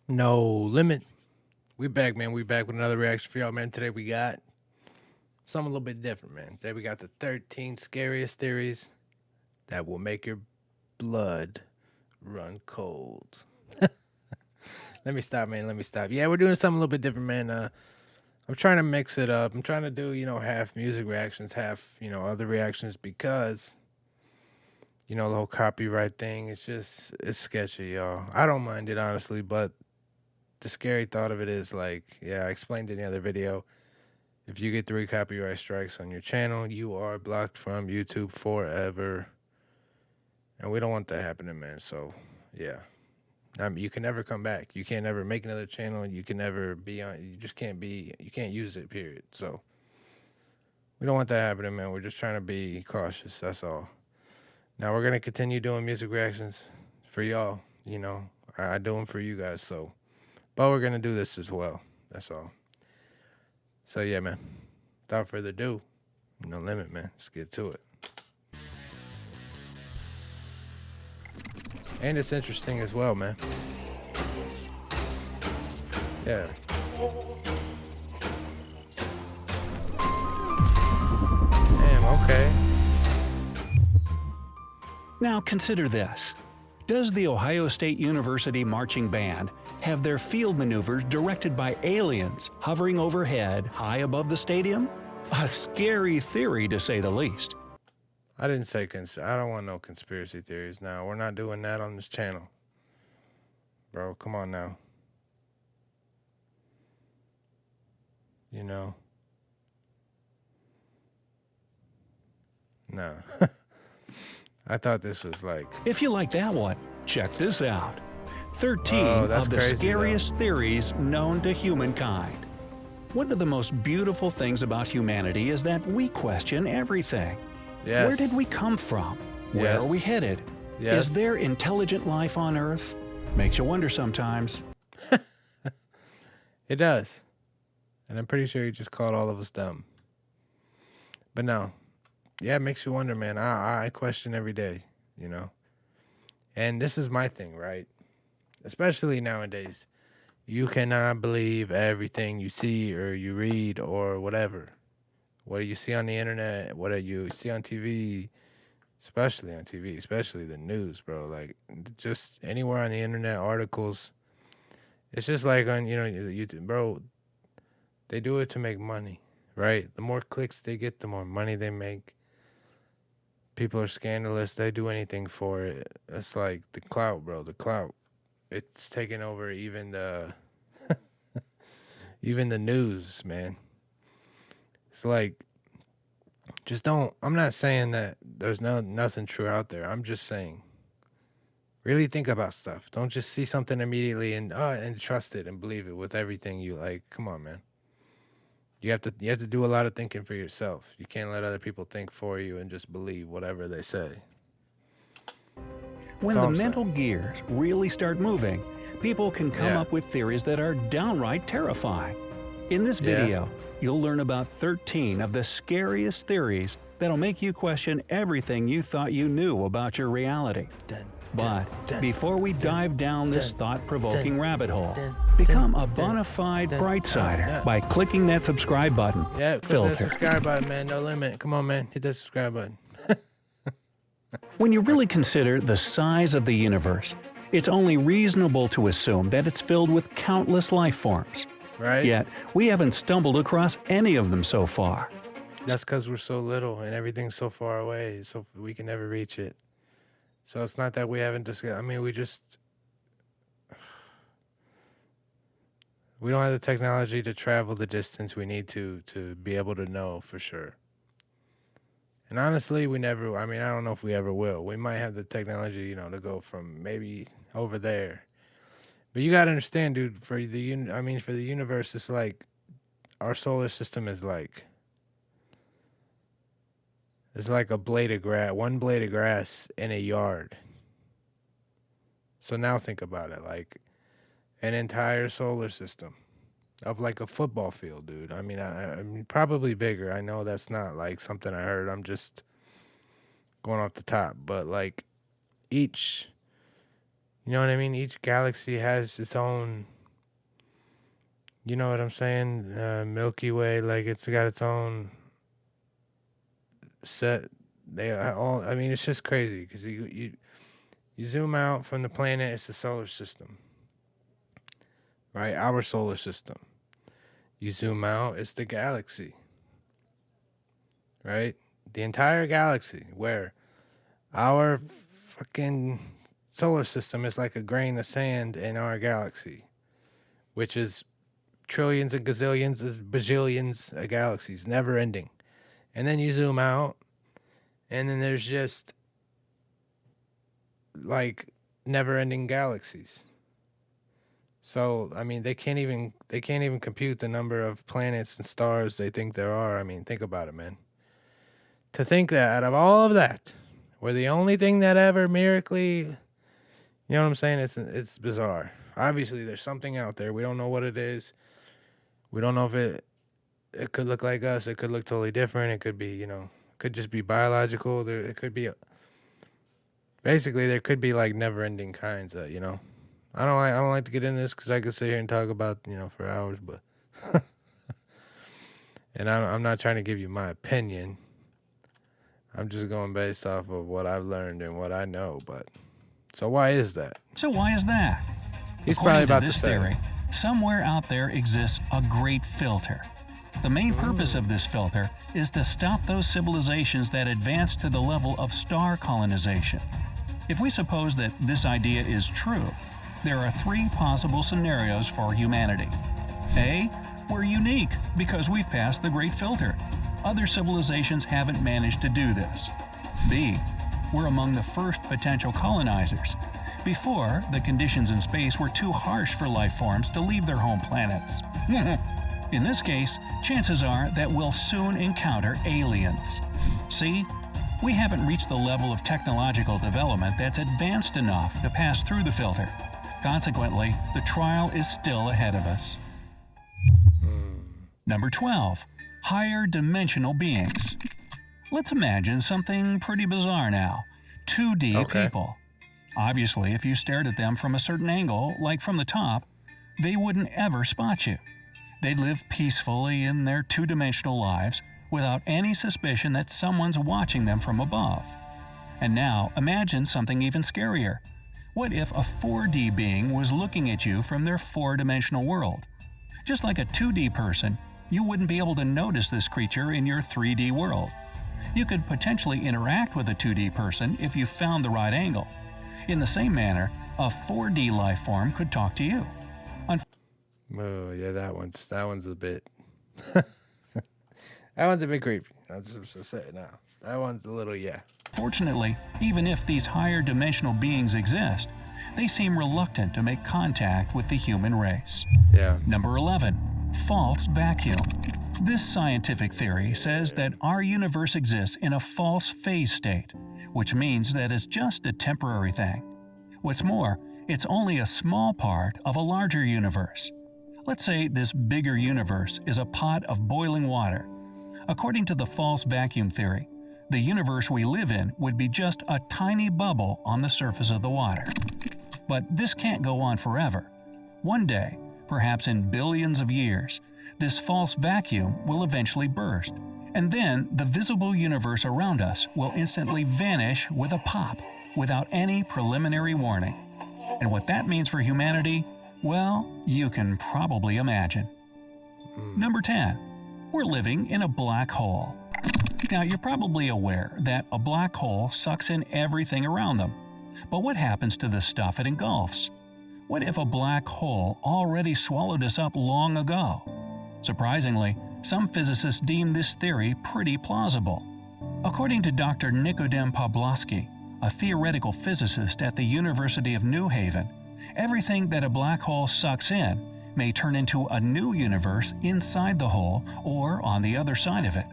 No limit. We back, man. We back with another reaction for y'all, man. Today we got something a little bit different, man. Today we got the 13 scariest theories that will make your blood run cold. Let me stop, man. Let me stop. Yeah, we're doing something a little bit different, man. I'm trying to mix it up. I'm trying to do, half music reactions, half, other reactions because, the whole copyright thing, it's sketchy, y'all. I don't mind it, honestly, but the scary thought of it is like, I explained in the other video. If you get 3 copyright strikes on your channel, you are blocked from YouTube forever. And we don't want that happening, man. So, yeah. You can never come back. You can't ever make another channel. You can never be on. You just can't be. You can't use it, period. So, we don't want that happening, man. We're just trying to be cautious. That's all. Now, we're going to continue doing music reactions for y'all. I do them for you guys. So, but we're going to do this as well. That's all. So, yeah, man. Without further ado, no limit, man. Let's get to it. And it's interesting as well, man. Yeah. Damn, okay. Now consider this. Does the Ohio State University Marching Band have their field maneuvers directed by aliens hovering overhead high above the stadium? A scary theory, to say the least. I didn't say I don't want no conspiracy theories now. We're not doing that on this channel. Bro, come on now. No. I thought this was like... If you like that one, check this out. 13 of the scariest theories known to humankind. One of the most beautiful things about humanity is that we question everything. Yes. Where did we come from? Where are we headed? Yes. Is there intelligent life on Earth? Makes you wonder sometimes. It does. And I'm pretty sure you just called all of us dumb. But no. Yeah, it makes you wonder, man. I question every day, And this is my thing, right? Especially nowadays. You cannot believe everything you see or you read or whatever. What do you see on the internet? What do you see on TV? Especially on TV, especially the news, bro. Like, just anywhere on the internet, articles. It's just like on, YouTube, bro. They do it to make money, right? The more clicks they get, the more money they make. People are scandalous. They do anything for it. It's like the clout, bro. The clout. It's taking over even the even the news, man. It's like, just don't. I'm not saying that there's nothing true out there. I'm just saying, really think about stuff. Don't just see something immediately and trust it and believe it with everything you like. Come on, man. You have to do a lot of thinking for yourself. You can't let other people think for you and just believe whatever they say. When the mental gears really start moving, people can come up with theories that are downright terrifying. In this video, you'll learn about 13 of the scariest theories that'll make you question everything you thought you knew about your reality. But before we dive down this thought-provoking rabbit hole, become a bona fide bright-sider by clicking that subscribe button. Yeah, click that subscribe button, man. No limit. Come on, man. Hit that subscribe button. When you really consider the size of the universe, it's only reasonable to assume that it's filled with countless life forms. Right? Yet, we haven't stumbled across any of them so far. That's because we're so little and everything's so far away, so we can never reach it. So it's not that we haven't discussed. I mean, we don't have the technology to travel the distance we need to be able to know for sure. And honestly, I don't know if we ever will. We might have the technology, to go from maybe over there. But you got to understand, dude, for the universe, it's like our solar system is like, it's like a blade of grass, one blade of grass in a yard. So now think about it, like an entire solar system of like a football field, dude. I mean, probably bigger. I know that's not like something I heard. I'm just going off the top. But like each, each galaxy has its own You know what I'm saying? Milky Way, like it's got its own set. They all. I mean, it's just crazy because you zoom out from the planet. It's the solar system, right? Our solar system. You zoom out, it's the galaxy, right? The entire galaxy, where our fucking solar system is like a grain of sand in our galaxy, which is trillions and gazillions and bajillions of galaxies, never ending. And then you zoom out, and then there's just like never ending galaxies. So I mean, they can't even compute the number of planets and stars they think there are. I mean, think about it, man. To think that out of all of that, we're the only thing that ever miraculously, you know what I'm saying? It's bizarre. Obviously, there's something out there. We don't know what it is. We don't know if it could look like us. It could look totally different. It could be, could just be biological. It could be, basically, there could be like never-ending kinds of, I don't like to get into this because I could sit here and talk about, for hours, but and I'm not trying to give you my opinion. I'm just going based off of what I've learned and what I know. But so why is that? So why is that? He's According probably about to this to say. theory, somewhere out there exists a great filter. The main purpose of this filter is to stop those civilizations that advance to the level of star colonization. If we suppose that this idea is true, there are three possible scenarios for humanity. A, we're unique because we've passed the great filter. Other civilizations haven't managed to do this. B, we're among the first potential colonizers. Before, the conditions in space were too harsh for life forms to leave their home planets. In this case, chances are that we'll soon encounter aliens. C, we haven't reached the level of technological development that's advanced enough to pass through the filter. Consequently, the trial is still ahead of us. Number 12. Higher dimensional beings. Let's imagine something pretty bizarre now. 2D people. Obviously, if you stared at them from a certain angle, like from the top, they wouldn't ever spot you. They'd live peacefully in their two-dimensional lives without any suspicion that someone's watching them from above. And now, imagine something even scarier. What if a 4D being was looking at you from their four-dimensional world? Just like a 2D person, you wouldn't be able to notice this creature in your 3D world. You could potentially interact with a 2D person if you found the right angle. In the same manner, a 4D life form could talk to you. Oh yeah, that one's a bit. That one's a bit creepy. I'm just gonna say it now. That one's a little Fortunately, even if these higher dimensional beings exist, they seem reluctant to make contact with the human race. Yeah. Number 11. False vacuum. This scientific theory says that our universe exists in a false phase state, which means that it's just a temporary thing. What's more, it's only a small part of a larger universe. Let's say this bigger universe is a pot of boiling water. According to the false vacuum theory, the universe we live in would be just a tiny bubble on the surface of the water. But this can't go on forever. One day, perhaps in billions of years, this false vacuum will eventually burst, and then the visible universe around us will instantly vanish with a pop, without any preliminary warning. And what that means for humanity, well, you can probably imagine. Number 10. We're living in a black hole. Now, you're probably aware that a black hole sucks in everything around them. But what happens to the stuff it engulfs? What if a black hole already swallowed us up long ago? Surprisingly, some physicists deem this theory pretty plausible. According to Dr. Nikodem Pawlowski, a theoretical physicist at the University of New Haven, everything that a black hole sucks in may turn into a new universe inside the hole or on the other side of it.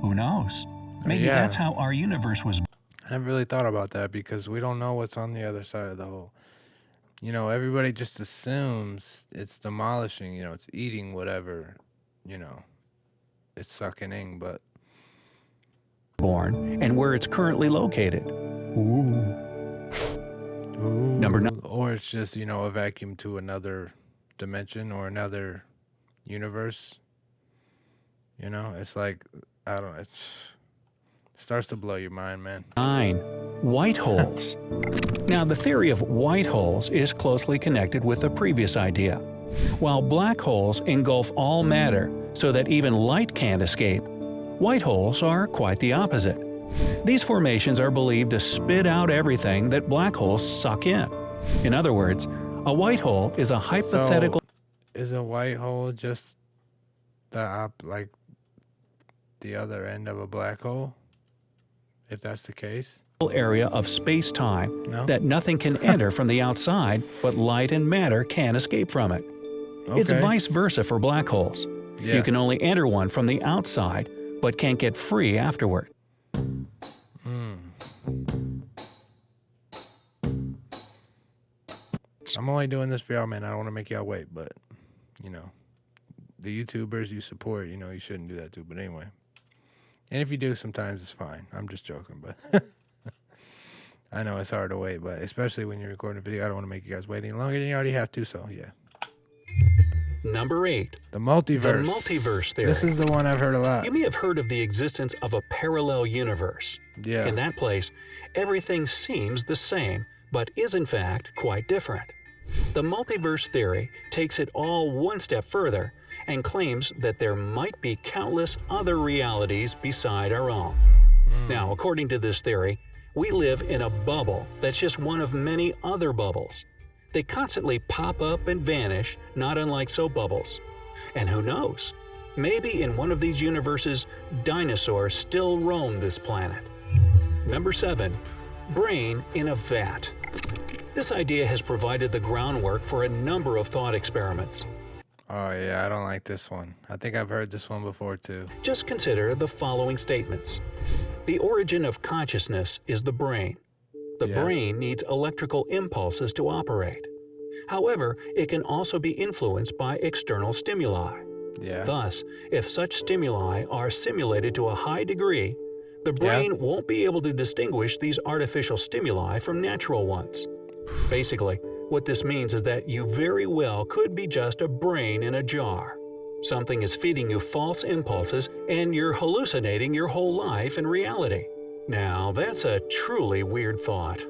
Who knows? Maybe that's how our universe was. I never really thought about that because we don't know what's on the other side of the hole. Everybody just assumes it's demolishing, it's eating whatever, it's sucking in, but born and where it's currently located. Number 9. Or it's just, a vacuum to another dimension or another universe. You know, it's like, I don't know, it starts to blow your mind, man. 9. White holes. Now, the theory of white holes is closely connected with the previous idea. While black holes engulf all matter so that even light can't escape, white holes are quite the opposite. These formations are believed to spit out everything that black holes suck in. In other words, a white hole is a hypothetical. So, is a white hole just the other end of a black hole? If that's the case, area of space-time No? that nothing can enter from the outside, but light and matter can escape from it. It's Okay. vice versa for black holes. Yeah. You can only enter one from the outside, but can't get free afterward. I'm only doing this for y'all, man. I don't want to make y'all wait, but, you know, the YouTubers you support, you know, you shouldn't do that too. But anyway. And if you do, sometimes it's fine. I'm just joking, but I know it's hard to wait, but especially when you're recording a video, I don't want to make you guys wait any longer than you already have to, so yeah. Number 8. The multiverse. The multiverse theory. This is the one I've heard a lot. You may have heard of the existence of a parallel universe. Yeah. In that place, everything seems the same, but is in fact quite different. The multiverse theory takes it all one step further and claims that there might be countless other realities beside our own. Now, according to this theory, we live in a bubble that's just one of many other bubbles. They constantly pop up and vanish, not unlike soap bubbles. And who knows? Maybe in one of these universes, dinosaurs still roam this planet. Number 7. Brain in a vat. This idea has provided the groundwork for a number of thought experiments. Oh, yeah, I don't like this one. I think I've heard this one before, too. Just consider the following statements. The origin of consciousness is the brain. The Yeah. brain needs electrical impulses to operate. However, it can also be influenced by external stimuli. Yeah. Thus, if such stimuli are simulated to a high degree, the brain won't be able to distinguish these artificial stimuli from natural ones. Basically, what this means is that you very well could be just a brain in a jar. Something is feeding you false impulses and you're hallucinating your whole life in reality. Now, that's a truly weird thought.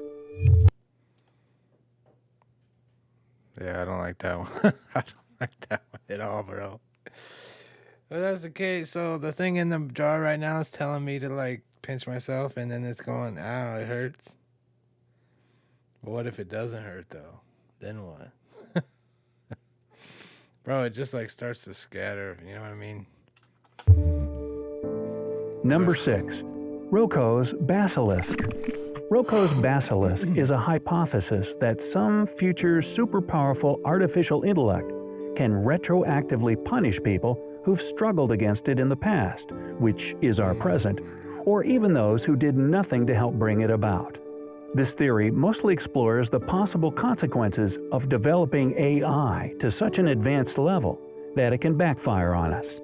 Yeah, I don't like that one. I don't like that one at all, bro. But that's the case. So the thing in the jar right now is telling me to, like, pinch myself, and then it's going, ow, it hurts. But what if it doesn't hurt, though? Then what? Bro, it just, like, starts to scatter. You know what I mean? Number 6. ROKO'S basilisk. ROKO'S basilisk is a hypothesis that some future super-powerful artificial intellect can retroactively punish people who've struggled against it in the past, which is our present, or even those who did nothing to help bring it about. This theory mostly explores the possible consequences of developing AI to such an advanced level that it can backfire on us.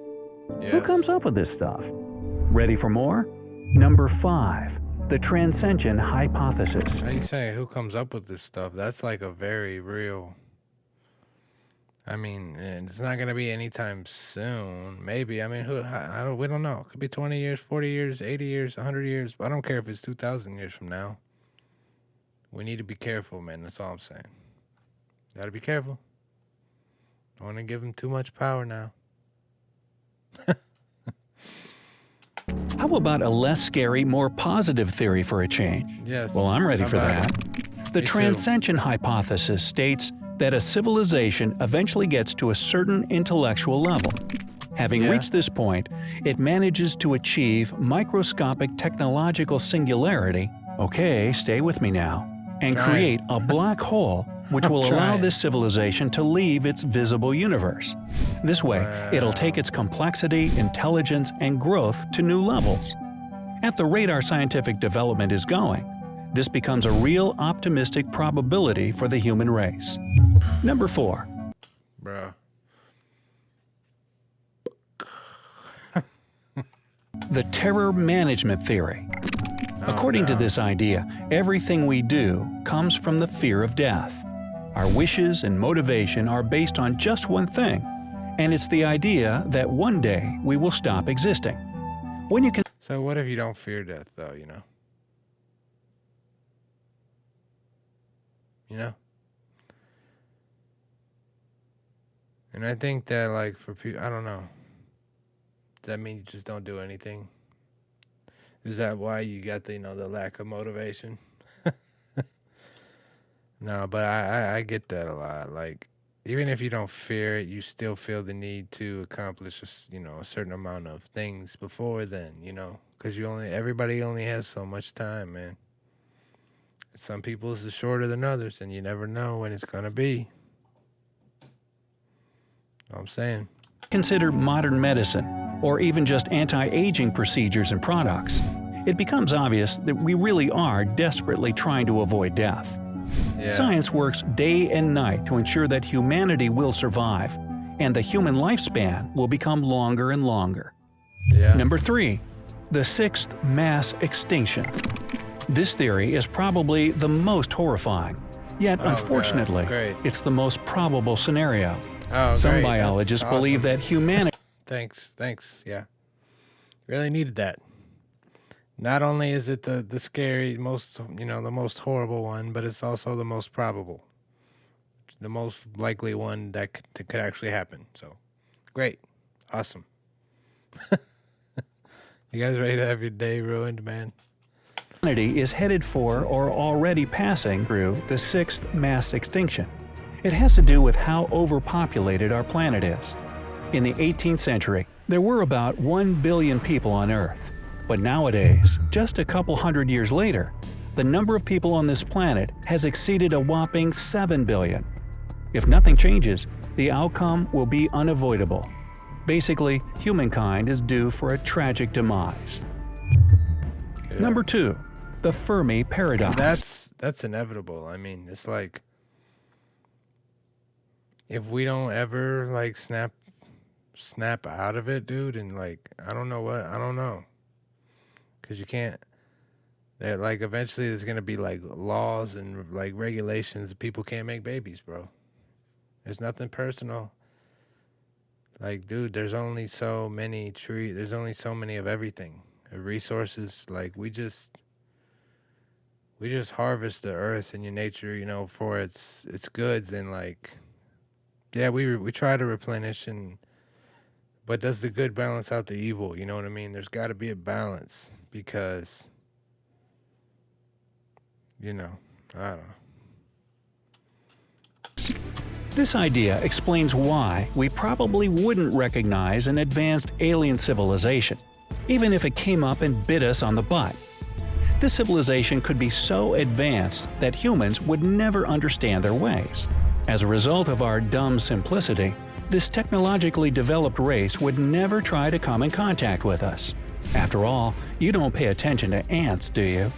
Yes. Who comes up with this stuff? Ready for more? Number 5. The transcension hypothesis. How you saying who comes up with this stuff? That's like a very real... I mean, and it's not going to be anytime soon. Maybe. I mean, we don't know. It could be 20 years, 40 years, 80 years, 100 years. I don't care if it's 2,000 years from now. We need to be careful, man. That's all I'm saying. Got to be careful. Don't want to give them too much power now. How about a less scary, more positive theory for a change? Yes. Well, I'm ready How for about that. The Me too. transcension hypothesis states that a civilization eventually gets to a certain intellectual level. Having Yeah. reached this point, it manages to achieve microscopic technological singularity, okay, stay with me now, and Trying. create a black hole which I'm will allow trying. this civilization to leave its visible universe. This way, it'll Wow. take its complexity, intelligence, and growth to new levels. At the rate our scientific development is going, this becomes a real optimistic probability for the human race. Number 4. Bro. The terror management theory. According to this idea, everything we do comes from the fear of death. Our wishes and motivation are based on just one thing, and it's the idea that one day we will stop existing. When you can So what if you don't fear death, though, you know? You know? And I think that, like, for people, I don't know. Does that mean you just don't do anything? Is that why you got the, you know, the lack of motivation? No, but I get that a lot. Like, even if you don't fear it, you still feel the need to accomplish, you know, a certain amount of things before then, you know, because everybody only has so much time, man. Some people is shorter than others, and you never know when it's gonna be. Know what I'm saying. consider modern medicine, or even just anti-aging procedures and products, it becomes obvious that we really are desperately trying to avoid death. Yeah. Science works day and night to ensure that humanity will survive, and the human lifespan will become longer and longer. Yeah. Number 3. The sixth mass extinction. This theory is probably the most horrifying, yet unfortunately, it's the most probable scenario. Some biologists believe that humanity... Thanks. Yeah. Really needed that. Not only is it the scary, most, you know, the most horrible one, but it's also the most probable. The most likely one that could actually happen. So, great. Awesome. You guys ready to have your day ruined, man? Humanity is headed for or already passing through the sixth mass extinction. It has to do with how overpopulated our planet is. In the 18th century, there were about 1 billion people on Earth. But nowadays, just a couple hundred years later, the number of people on this planet has exceeded a whopping 7 billion. If nothing changes, the outcome will be unavoidable. Basically, humankind is due for a tragic demise. Yeah. Number 2. The Fermi Paradox. That's inevitable. I mean, it's like, if we don't ever, like, snap out of it, dude, and, like, I don't know. Because you can't, that, like, eventually there's going to be, like, laws and, like, regulations that people can't make babies, bro. There's nothing personal. Like, dude, there's only so many trees. There's only so many of everything. Resources, like, we just harvest the earth and your nature, you know, for its goods, and, like, yeah, we try to replenish, but does the good balance out the evil? You know what I mean? There's got to be a balance, because, you know, I don't know. This idea explains why we probably wouldn't recognize an advanced alien civilization, even if it came up and bit us on the butt. This civilization could be so advanced that humans would never understand their ways. As a result of our dumb simplicity, this technologically developed race would never try to come in contact with us. After all, you don't pay attention to ants, do you?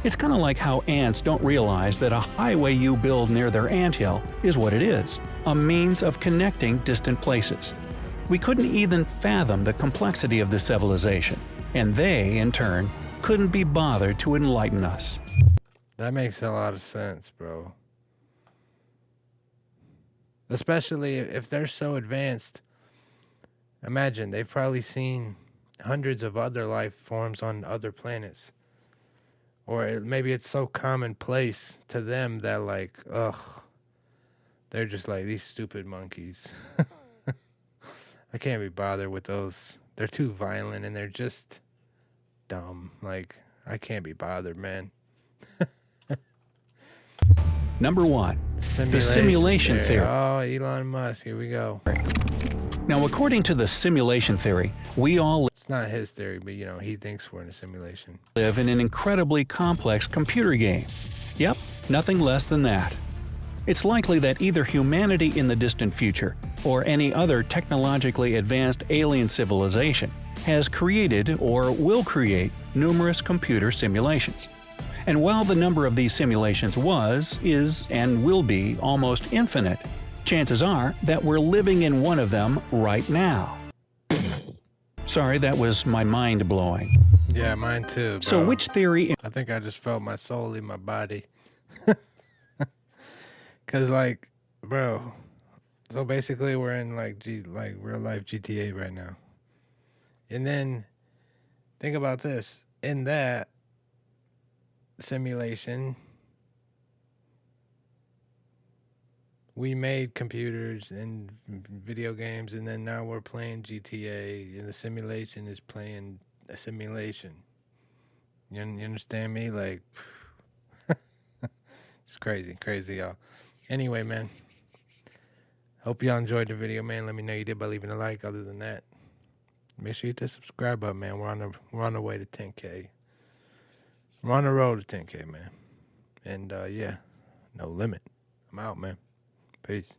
It's kind of like how ants don't realize that a highway you build near their anthill is what it is, a means of connecting distant places. We couldn't even fathom the complexity of this civilization, and they, in turn, couldn't be bothered to enlighten us. That makes a lot of sense, bro. Especially if they're so advanced. Imagine, they've probably seen hundreds of other life forms on other planets. Or maybe it's so commonplace to them that, like, they're just like, these stupid monkeys. I can't be bothered with those. They're too violent and they're just dumb. Like, I can't be bothered, man. Number 1. The simulation theory. Oh, Elon Musk, here we go. Now, according to the simulation theory, we all It's not his theory, but, you know, he thinks we're in a simulation. live in an incredibly complex computer game. Yep, nothing less than that. It's likely that either humanity in the distant future, or any other technologically advanced alien civilization, has created or will create numerous computer simulations. And while the number of these simulations was, is, and will be almost infinite, chances are that we're living in one of them right now. Sorry, that was my mind blowing. Yeah, mine too, bro. So which theory... I think I just felt my soul leave my body. Because, like, bro, So basically, we're in like real life GTA right now. And then think about this: in that simulation, we made computers and video games, and then now we're playing GTA, and the simulation is playing a simulation. You understand me? Like, it's crazy, y'all. Anyway, man. Hope y'all enjoyed the video, man. Let me know you did by leaving a like. Other than that, make sure you hit the subscribe button, man. We're on the way to 10K. We're on the road to 10K, man. And yeah, no limit. I'm out, man. Peace.